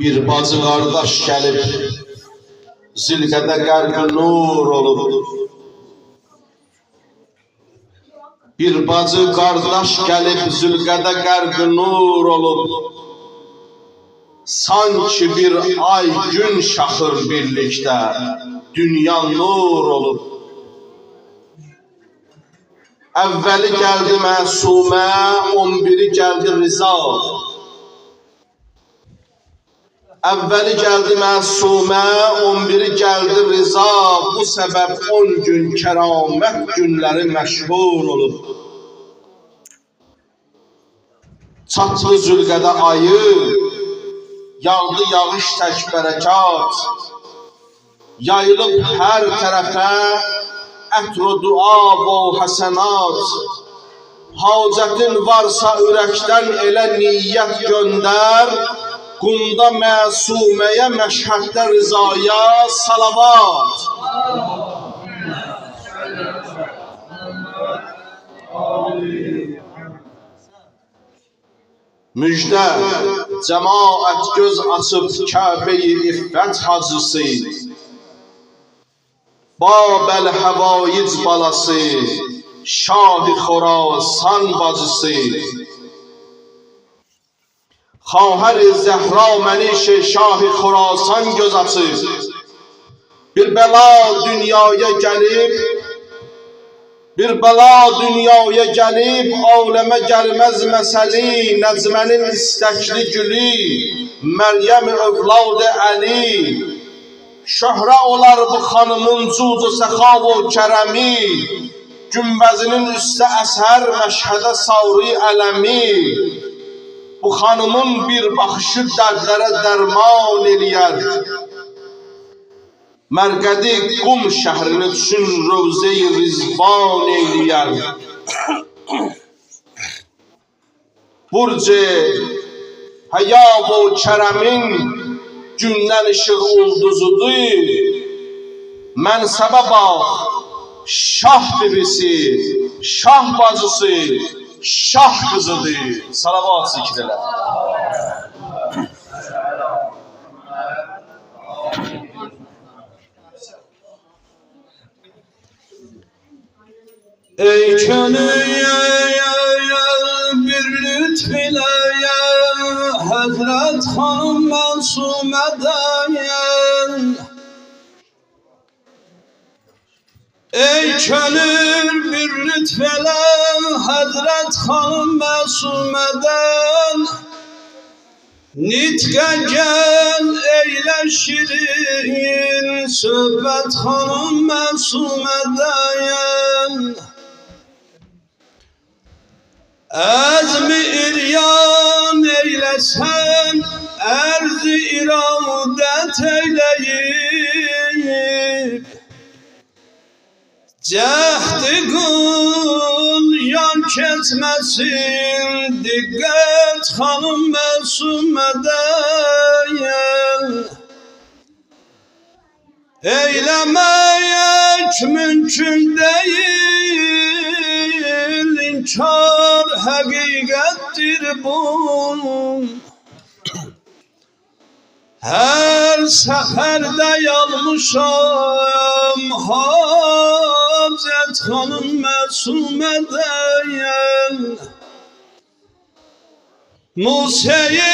Bir bacı qardaş gəlib, zilqədə qərqi nur olub. Bir bacı qardaş gəlib, zilqədə qərqi nur olub. Sanki bir ay gün şaxır birlikdə, dünya nur olub. Əvvəli gəldi məsumə, 11-i gəldi Rıza. Əvvəli gəldi məsumə, 11-i gəldi Rıza. Bu səbəb 10 gün kəramət günləri məşhur olub. Çatlı Zülqədə ayı, yağdı yağış tək bərəkat. Yayılıb hər tərəfə ətr-u dua və həsənat. Hacətin varsa ürəkdən elə niyyət göndər. Qumda məsuməyə, məşhəddə Rızaya salavat. Müjdə, cəmaət göz açıb Kəbə-i İffət hacısı. Babel-Həvaic balası, Şah-ı Xorasan bacısı. Xahər-i Zəhra Məniş-i Şah-ı Xorasan göz açıb. Bir bəla dünyaya gəlib, aləmə gəlməz məsəli, Nəcmənin istəkli gülü, Məryəm övladı Əli. Şöhrə olar bu xanımın cudu səxa və kərəmi, Günbəzinin üstə əsər məşhədə savri ələmi. Bu xanımın bir baxışı dərdlərə dərman eləyər. Mərqədi Qum şəhrini üçün Rövzə-i Rizvan eləyər. Burc-i Həya və kərəmin gündən işıq ulduzudur. Mənsəbə bax, şah bibisi, şah bacısı, şah kızıdır. Salavat zikreler. Ey könüye bir lütfüyle Hazret Hanım Məsumədən. Ey könül bir lütfele Hazret Hanım Məsumədən. Nitqə gəl eyle şirin söhbət Hanım Məsumədən. Əzmi iryan eylesen erzi iradet eyleyip. Cəhdi qul yan keçməsin, diqqət Xanım Məsumədən. Eyləməyək mümkün deyil, inkar həqiqətdir bu. Hər səfərdə yalmışam Hazret Xanım Məsumədən. Musa-i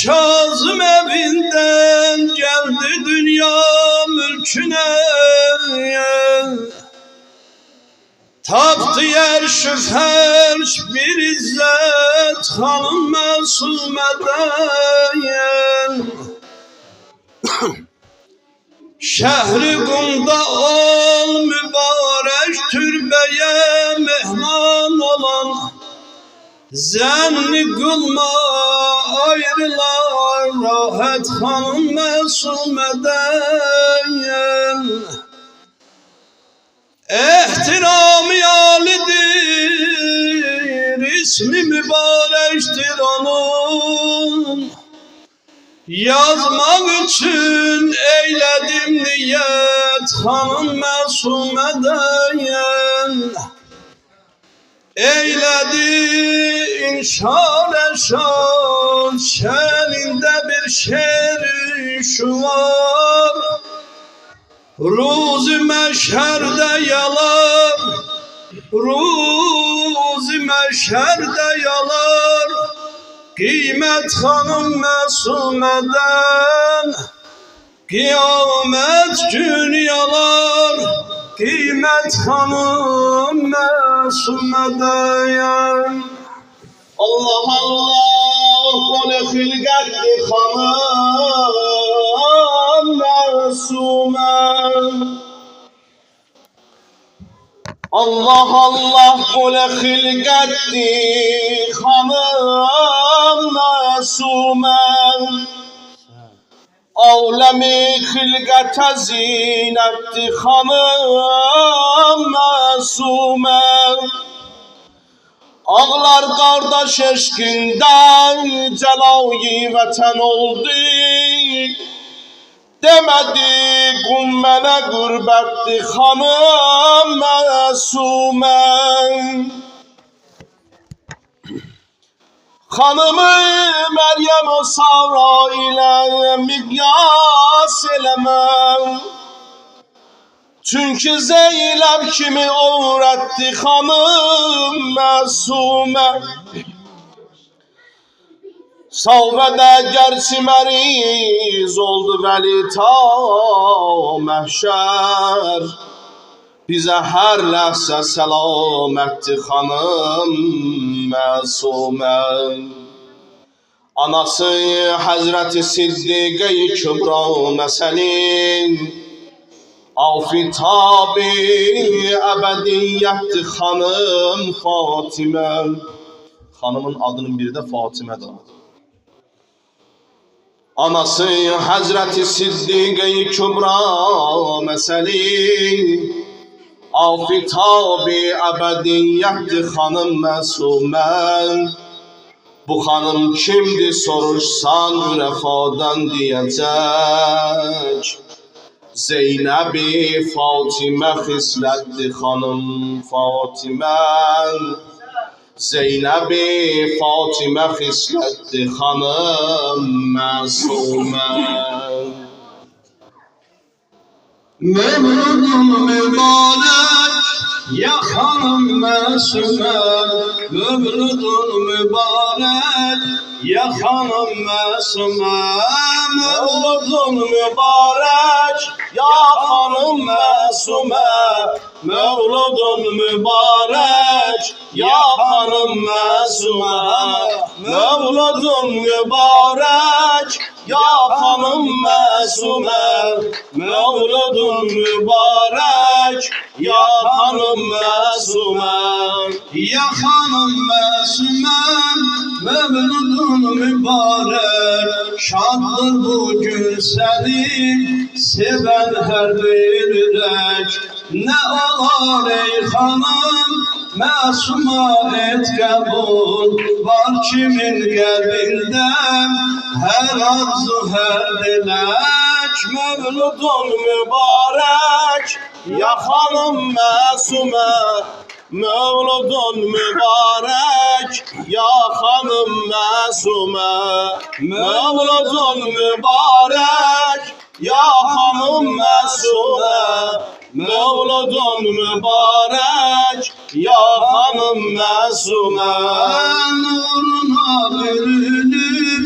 Kazım evindən gəldi dünya mülkünə. Tapdı yer-şü fərş bir izzət Xanım Məsumədən. Şəhri Qumda ol mübarək türbəyə mehman olan. Zənni qılma ayrılar rahat Xanım Məsumədən. Ehtiramı alidir, ismi mübarəkdir onun. Yazmaq üçün eylədim niyyət Xanım Məsumədən. eyledi inşallah şan, şeninde bir şer şu var. Ruzi meşherde yalar, ruzi meşherde yalar, kıymet hanım mesumeden, kıyamet gün yalar, kıymet hanım mesumeden. Allah Allah, kol hilqətli xanım məsuməm. Allah Allah, kol hilqətli xanım məsuməm. Aləmi xilqətə zinətli xanım məsuməm. Ağlar qardaş eşqindən cəlayi vətən oldu. Demədi qum mənə qürbətli xanım məsuməm. Xanımı Məryəm o Sara ilə miqyas eləməm. Çünkü Zeynep kimi öğretti hanım məsumə. Salvədə gerçi məriz oldu vəli ta məhşər. Bizə hər ləhsə səlamətdir hanım məsumə. Anası Həzrəti Siddiqə-i Kübra məsəlin, Afitab-ı ebediyyətdir hanım Fatimə. Hanımın adının biri də Fatimədir. Anası Həzrəti Siddiqə-i Kübra məsəli, Afitab-ı ebediyyətdir hanım məsumə. Bu hanım kimdir soruşsan rəfadan deyəcək. Zeynəb-i Fatimə xislətdir xanım Fatimə. Zeynəb-i Fatimə xislətdir xanım məsumə. Mevludun mübarek ya hanım məsumə. Mevludun mübarek ya hanım məsumə. Mevludun mübarek Ya hanım məsumə. Mevludun mübarek ya hanım məsumə. Mevludun mübarek ya hanım məsumə. Mevludun mübarek ya hanım məsumə. Ya hanım məsumə. Mevludun mübarek, şaddır bugün seni seven her bir yürek. Ne olar ey hanım, məsuma et kabul, var kimin kalbinden her arzu her dilek. Mevludun mübarek Ya hanım məsumə. Mevludun mübarek ya hanım məsumə. Mevludun mübarek ya hanım məsumə. Mevludun mübarek ya hanım məsumə. Nuruna bürünür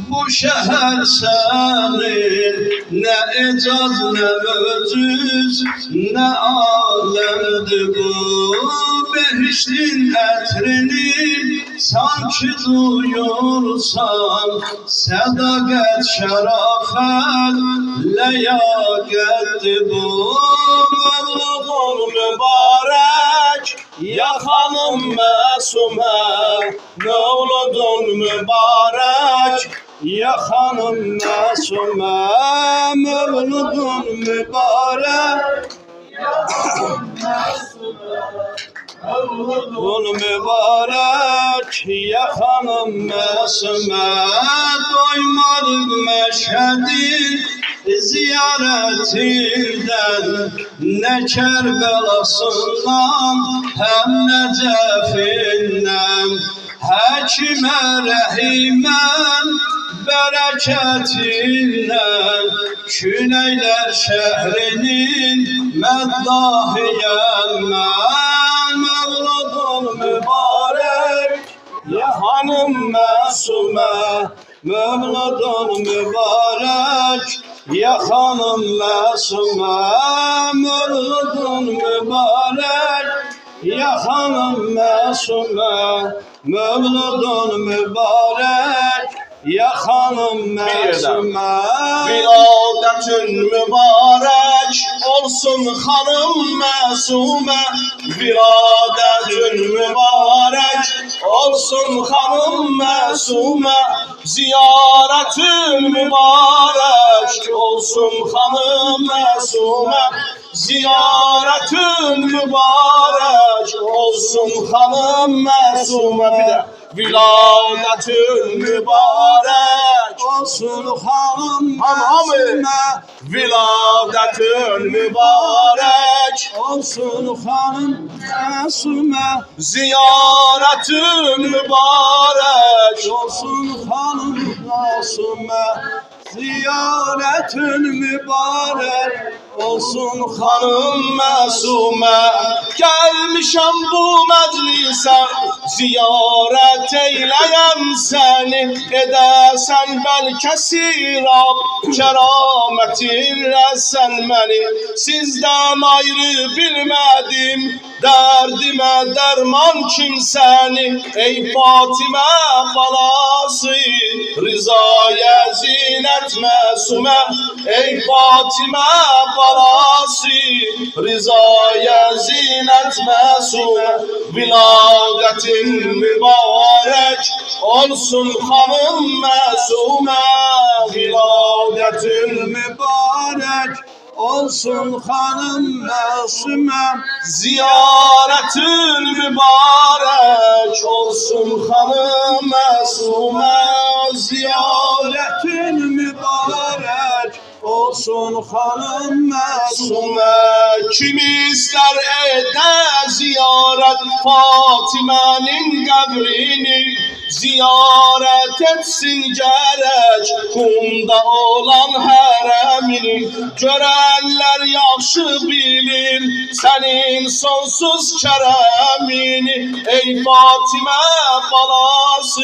bu şehir senin. Ne ecaz ne möcüz ne alemdi bu. Behiştin etrini sanki duyursan, sadakat şerafet leyaketdi bu. Mevludun mübarek ya hanım məsumə. Mevludun mübarek Ya hanım məsumə. Mevludun mübarek Mevludun mübarek ya hanım məsumə. Doymadık məşhədin ziyaretinden, ne Kerbelasından hem Necefinden. Həkimə rəhimən bereketinden, Küneyler şehrinin meddahiyem ben. Mevludun mübarek ya hanım Mesume, Mevludun mübarek ya hanım Mesume, Mevludun mübarek ya hanım Mesume, Mevludun mübarek ya hanım Mesume. Viladetün mübarek olsun hanım Mesume, Viladetün mübarek olsun hanım Mesume, ziyaretün mübarek olsun hanım Mesume, ziyaretün mübarek olsun hanım Mesume. Bir de viladetün mübarek olsun hanım Mesume, viladetün mübarek olsun hanım Mesume, ziyaretün mübarek olsun hanım Mesume, ziyaretün mübarek olsun hanım Mesume. Gelmişem bu meclise ziyaret eyleyem seni, edesen belki sirab kerametinle sen beni. Sizden ayrı bilmedim, derdime derman kimseni, ey Fatime balası rızaya zinet Mesume, ey Fatime balası rızaya zinet Mesume. Viladetin mübarek olsun hanım Mesume, viladetin mübarek olsun hanım Mesume, ziyaretin mübarek olsun hanım Mesume, ziyaretin mübarek olsun hanım Mesume. Kim ister eder ziyaret Fatime'nin kabrini, ziyaret etsin gerek kumda olan haremini. Görenler yaxşı bilir senin sonsuz keremini, ey Fatime balası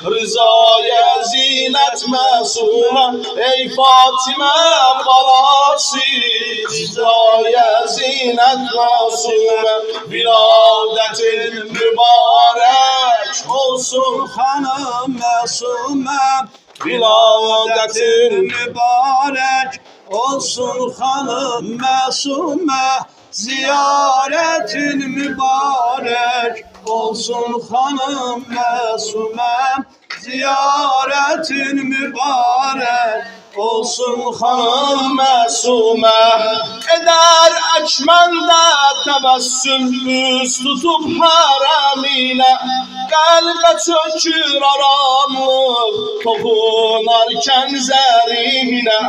rızaya zinet Mesume, ey Fatime balası rızaya zinet Mesume. Viladetin mübarek olsun hanım Mesume, viladetin mübarek olsun hanım Mesume, ziyaretin mübarek olsun hanım Mesume, ziyaretin mübarek olsun hanım Mesume. Eder ekmende tebessüm üst tutup haremine, kalbe çökür aramlık tokunarken zerrine.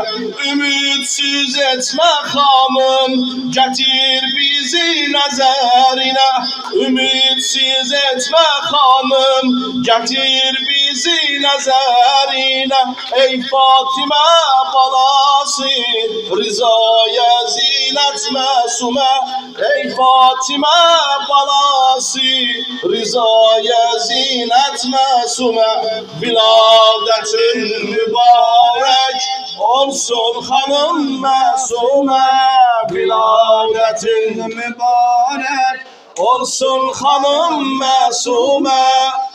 Ümitsiz etme hanım, getir bizi nazarine, ümitsiz etme hanım, getir bizi nazarine, ey Fatime balası rızaya zinet Mesume, ey Fatime balası rızaya zinet Mesume. Viladetin mübarek olsun hanım Mesume, viladetin mübarek olsun hanım Mesume,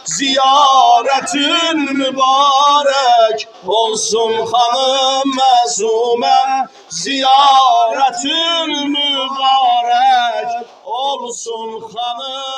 ziyaretin mübarek olsun hanım Mesume, ziyaretin mübarek olsun hanım